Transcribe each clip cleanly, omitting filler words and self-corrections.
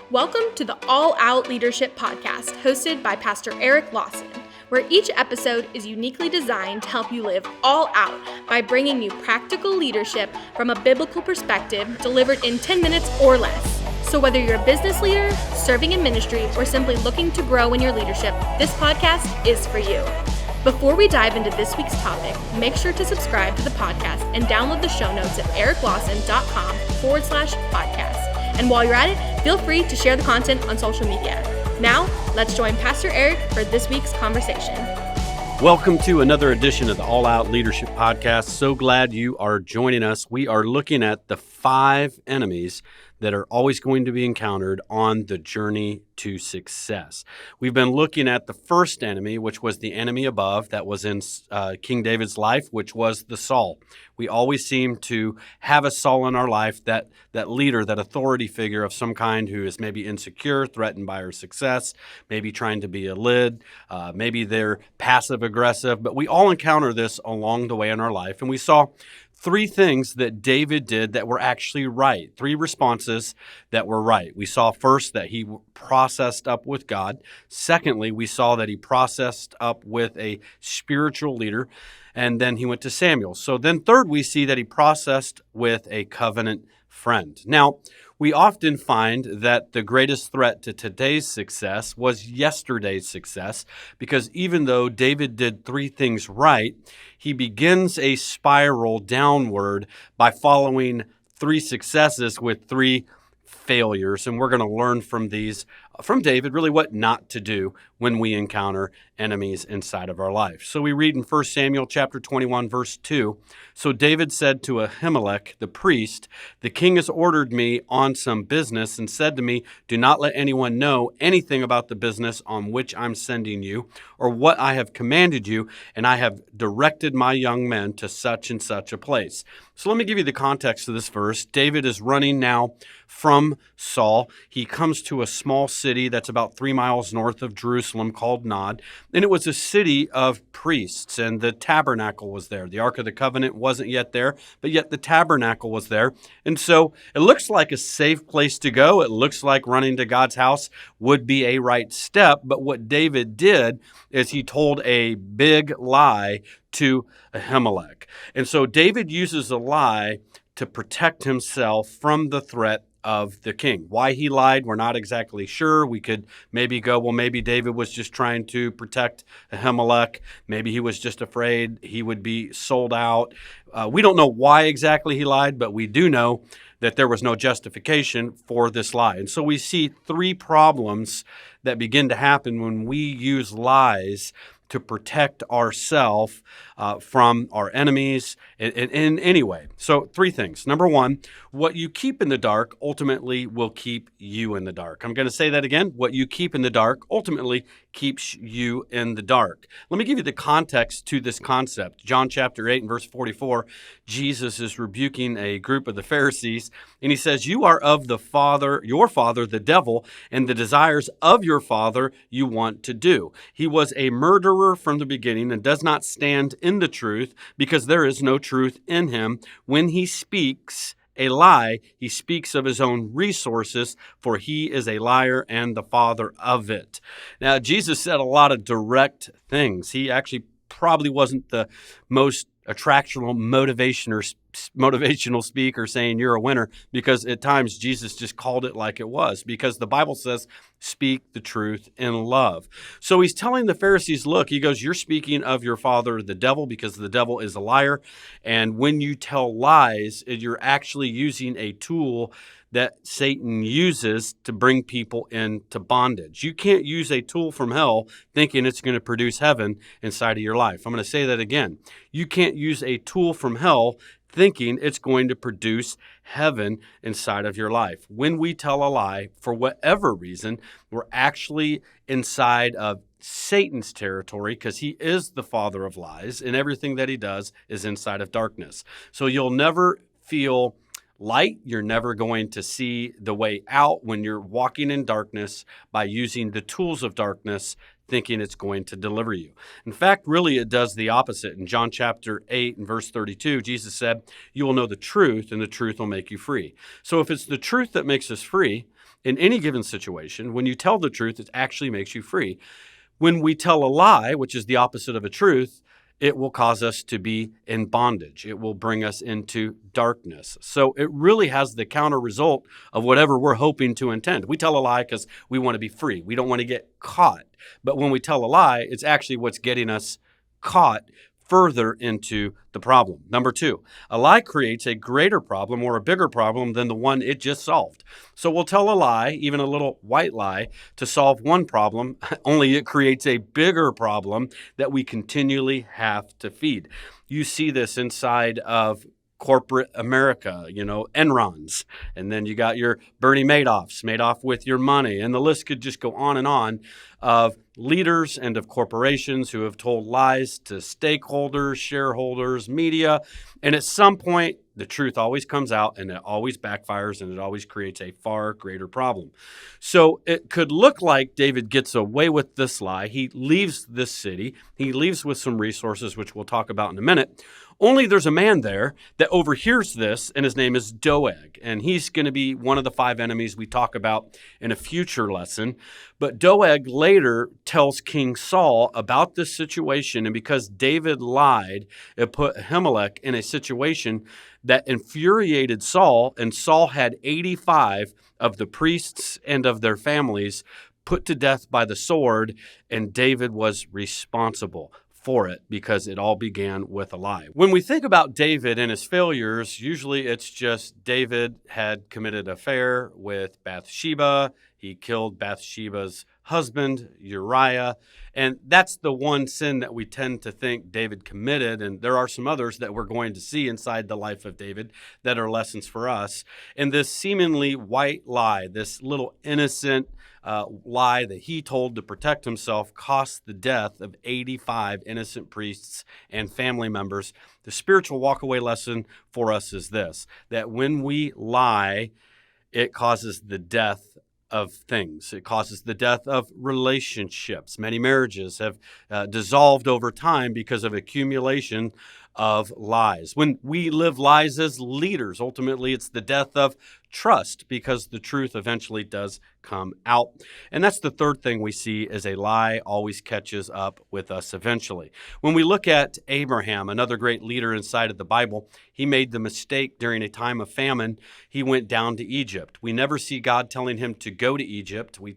Welcome to the All Out Leadership Podcast, hosted by Pastor Eric Lawson, where each episode is uniquely designed to help you live all out by bringing you practical leadership from a biblical perspective delivered in 10 minutes or less. So whether you're a business leader, serving in ministry, or simply looking to grow in your leadership, this podcast is for you. Before we dive into this week's topic, make sure to subscribe to the podcast and download the show notes at ericlawson.com/podcast. And while you're at it, feel free to share the content on social media. Now, let's join Pastor Eric for this week's conversation. Welcome to another edition of the All Out Leadership Podcast. So glad you are joining us. We are looking at the 5 enemies that are always going to be encountered on the journey to success. We've been looking at the first enemy, which was the enemy above, that was in King David's life, which was the Saul. We always seem to have a Saul in our life, that leader, that authority figure of some kind who is maybe insecure, threatened by our success, maybe trying to be a lid, maybe they're passive aggressive, but we all encounter this along the way in our life. And we saw 3 things that David did that were actually right, 3 responses that were right. We saw first that he processed up with God. Secondly, we saw that he processed up with a spiritual leader, and then he went to Samuel. So then third, we see that he processed with a covenant friend. Now, we often find that the greatest threat to today's success was yesterday's success, because even though David did 3 things right, he begins a spiral downward by following 3 successes with 3 failures. And we're going to learn from these, from David, really what not to do when we encounter enemies inside of our life. So we read in 1 Samuel chapter 21, verse 2, "So David said to Ahimelech the priest, 'The king has ordered me on some business and said to me, do not let anyone know anything about the business on which I'm sending you or what I have commanded you, and I have directed my young men to such and such a place.'" So let me give you the context of this verse. David is running now from Saul. He comes to a small city that's about 3 miles north of Jerusalem called Nod. And it was a city of priests, and the tabernacle was there. The Ark of the Covenant wasn't yet there, but yet the tabernacle was there. And so it looks like a safe place to go. It looks like running to God's house would be a right step. But what David did is he told a big lie to Ahimelech. And so David uses a lie to protect himself from the threat of the king. Why he lied, we're not exactly sure. We could maybe go, well, maybe David was just trying to protect Ahimelech. Maybe he was just afraid he would be sold out. We don't know why exactly he lied, but we do know that there was no justification for this lie. And so we see 3 problems that begin to happen when we use lies to protect ourselves from our enemies in any way. So 3 things. Number 1, what you keep in the dark ultimately will keep you in the dark. I'm going to say that again. What you keep in the dark ultimately keeps you in the dark. Let me give you the context to this concept. John chapter 8 and verse 44, Jesus is rebuking a group of the Pharisees, and he says, "You are of the father, your father, the devil, and the desires of your father you want to do. He was a murderer from the beginning and does not stand in the truth, because there is no truth in him. When he speaks a lie, he speaks of his own resources, for he is a liar and the father of it." Now, Jesus said a lot of direct things. He actually probably wasn't the most attractional motivational speaker saying you're a winner, because at times Jesus just called it like it was, because the Bible says speak the truth in love. So he's telling the Pharisees, look, he goes, you're speaking of your father, the devil, because the devil is a liar. And when you tell lies, you're actually using a tool that Satan uses to bring people into bondage. You can't use a tool from hell thinking it's going to produce heaven inside of your life. I'm going to say that again. You can't use a tool from hell thinking it's going to produce heaven inside of your life. When we tell a lie, for whatever reason, we're actually inside of Satan's territory, because he is the father of lies, and everything that he does is inside of darkness. So you'll never feel light. You're never going to see the way out when you're walking in darkness by using the tools of darkness, thinking it's going to deliver you. In fact, really, it does the opposite. In John chapter 8 and verse 32, Jesus said, "You will know the truth, and the truth will make you free." So if it's the truth that makes us free, in any given situation, when you tell the truth, it actually makes you free. When we tell a lie, which is the opposite of a truth, it will cause us to be in bondage. It will bring us into darkness. So it really has the counter result of whatever we're hoping to intend. We tell a lie because we want to be free. We don't want to get caught. But when we tell a lie, it's actually what's getting us caught further into the problem. Number 2, a lie creates a greater problem or a bigger problem than the one it just solved. So we'll tell a lie, even a little white lie, to solve one problem, only it creates a bigger problem that we continually have to feed. You see this inside of corporate America, Enrons, and then you got your Bernie Madoffs, Madoff with your money, and the list could just go on of leaders and of corporations who have told lies to stakeholders, shareholders, media, and at some point, the truth always comes out and it always backfires and it always creates a far greater problem. So it could look like David gets away with this lie. He leaves this city. He leaves with some resources, which we'll talk about in a minute. Only there's a man there that overhears this, and his name is Doeg. And he's going to be one of the 5 enemies we talk about in a future lesson. But Doeg later tells King Saul about this situation, and because David lied, it put Ahimelech in a situation that infuriated Saul, and Saul had 85 of the priests and of their families put to death by the sword, and David was responsible for it because it all began with a lie. When we think about David and his failures, usually it's just David had committed an affair with Bathsheba. He killed Bathsheba's husband, Uriah. And that's the one sin that we tend to think David committed. And there are some others that we're going to see inside the life of David that are lessons for us. And this seemingly white lie, this little innocent lie that he told to protect himself, cost the death of 85 innocent priests and family members. The spiritual walkaway lesson for us is this, that when we lie, it causes the death of things. It causes the death of relationships. Many marriages have dissolved over time because of accumulation of lies. When we live lies as leaders, ultimately it's the death of trust because the truth eventually does come out. And that's the third thing we see is a lie always catches up with us eventually. When we look at Abraham, another great leader inside of the Bible, he made the mistake during a time of famine. He went down to Egypt. We never see God telling him to go to Egypt. We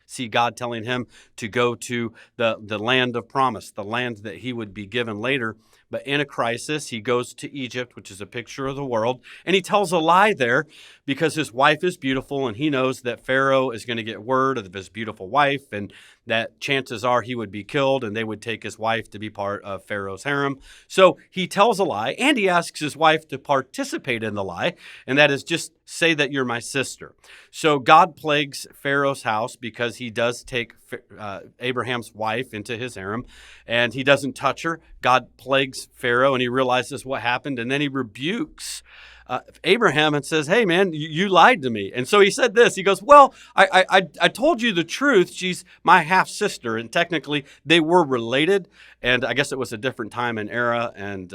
see God telling him to go to the land of promise, the land that he would be given later. But in a crisis, he goes to Egypt, which is a picture of the world, and he tells a lie there because his wife is beautiful, and he knows that Pharaoh is going to get word of his beautiful wife, and that chances are he would be killed, and they would take his wife to be part of Pharaoh's harem. So he tells a lie, and he asks his wife to participate in the lie, and that is just say that you're my sister. So God plagues Pharaoh's house because he does take Abraham's wife into his harem, and he doesn't touch her. God plagues Pharaoh, and he realizes what happened, and then he rebukes Abraham and says, hey, man, you lied to me. And so he said this. He goes, well, I told you the truth. She's my half-sister, and technically they were related, and I guess it was a different time and era, and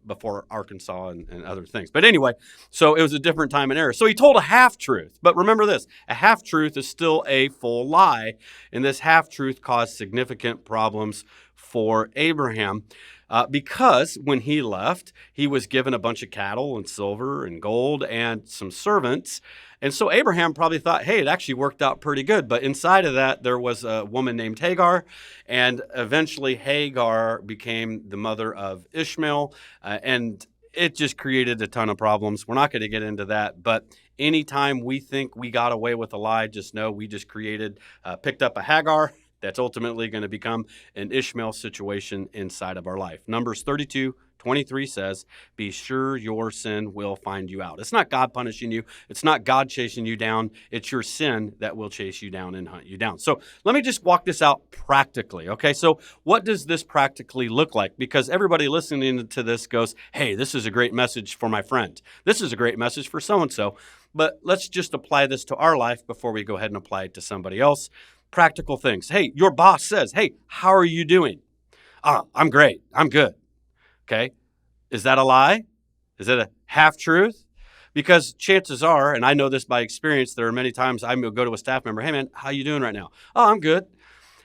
before Arkansas and other things. But anyway, so it was a different time and era. So he told a half-truth. But remember this, a half-truth is still a full lie, and this half-truth caused significant problems for Abraham because when he left, he was given a bunch of cattle and silver and gold and some servants. And so Abraham probably thought, hey, it actually worked out pretty good. But inside of that, there was a woman named Hagar. And eventually Hagar became the mother of Ishmael. And it just created a ton of problems. We're not going to get into that. But anytime we think we got away with a lie, just know we just picked up a Hagar that's ultimately going to become an Ishmael situation inside of our life. Numbers 32:23 says, be sure your sin will find you out. It's not God punishing you. It's not God chasing you down. It's your sin that will chase you down and hunt you down. So let me just walk this out practically, okay? So what does this practically look like? Because everybody listening to this goes, hey, this is a great message for my friend. This is a great message for so-and-so. But let's just apply this to our life before we go ahead and apply it to somebody else. Practical things. Hey, your boss says, hey, how are you doing? I'm great. I'm good. Okay. Is that a lie? Is it a half-truth? Because chances are, and I know this by experience, there are many times I will go to a staff member, hey man, how you doing right now? Oh, I'm good.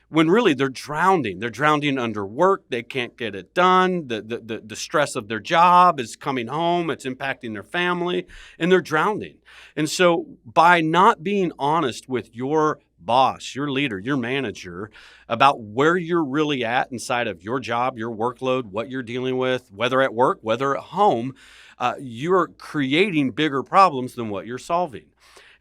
When really they're drowning. They're drowning under work. They can't get it done. The stress of their job is coming home. It's impacting their family, and they're drowning. And so by not being honest with your boss, your leader, your manager about where you're really at inside of your job, your workload, what you're dealing with, whether at work, whether at home, you're creating bigger problems than what you're solving.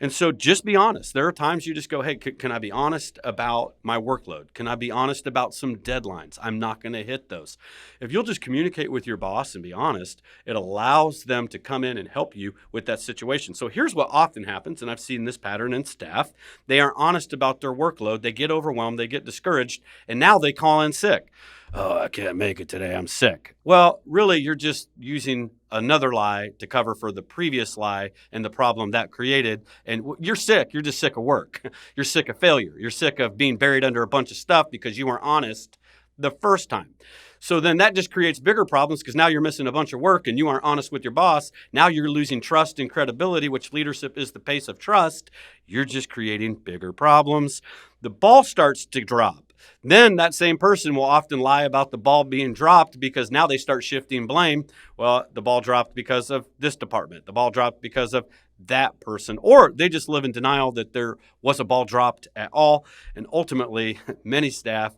And so just be honest. There are times you just go, hey, can I be honest about my workload? Can I be honest about some deadlines? I'm not going to hit those. If you'll just communicate with your boss and be honest, it allows them to come in and help you with that situation. So here's what often happens, and I've seen this pattern in staff. They aren't honest about their workload. They get overwhelmed. They get discouraged, and now they call in sick. Oh, I can't make it today. I'm sick. Well, really, you're just using another lie to cover for the previous lie and the problem that created. And you're sick. You're just sick of work. You're sick of failure. You're sick of being buried under a bunch of stuff because you weren't honest the first time. So then that just creates bigger problems because now you're missing a bunch of work and you aren't honest with your boss. Now you're losing trust and credibility, which leadership is the pace of trust. You're just creating bigger problems. The ball starts to drop. Then that same person will often lie about the ball being dropped because now they start shifting blame. Well, the ball dropped because of this department. The ball dropped because of that person. Or they just live in denial that there was a ball dropped at all. And ultimately, many staff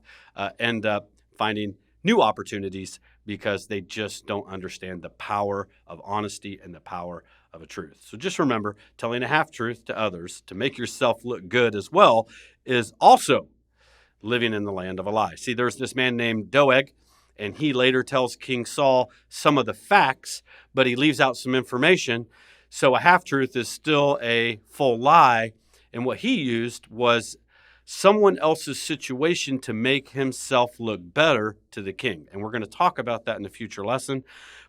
end up finding new opportunities because they just don't understand the power of honesty and the power of a truth. So just remember, telling a half-truth to others to make yourself look good as well is also living in the land of a lie. See, there's this man named Doeg, and he later tells King Saul some of the facts, but he leaves out some information. So a half-truth is still a full lie. And what he used was someone else's situation to make himself look better to the king. And we're going to talk about that in a future lesson.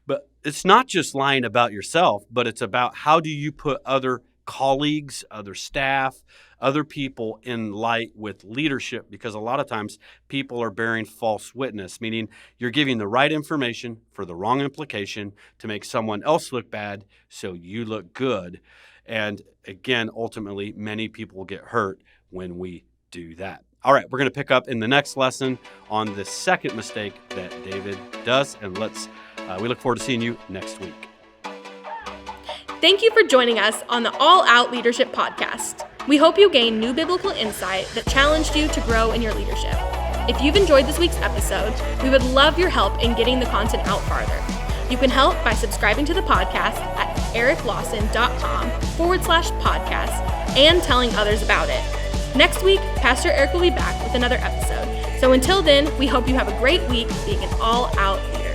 But it's not just lying about yourself, but it's about how do you put other colleagues, other staff, other people in light with leadership, because a lot of times people are bearing false witness, meaning you're giving the right information for the wrong implication to make someone else look bad so you look good. And again, ultimately, many people get hurt when we do that. All right, we're going to pick up in the next lesson on the second mistake that David does, and we look forward to seeing you next week. Thank you for joining us on the All Out Leadership Podcast. We hope you gained new biblical insight that challenged you to grow in your leadership. If you've enjoyed this week's episode, we would love your help in getting the content out farther. You can help by subscribing to the podcast at ericlawson.com/podcast and telling others about it. Next week, Pastor Eric will be back with another episode. So until then, we hope you have a great week being an all-out leader.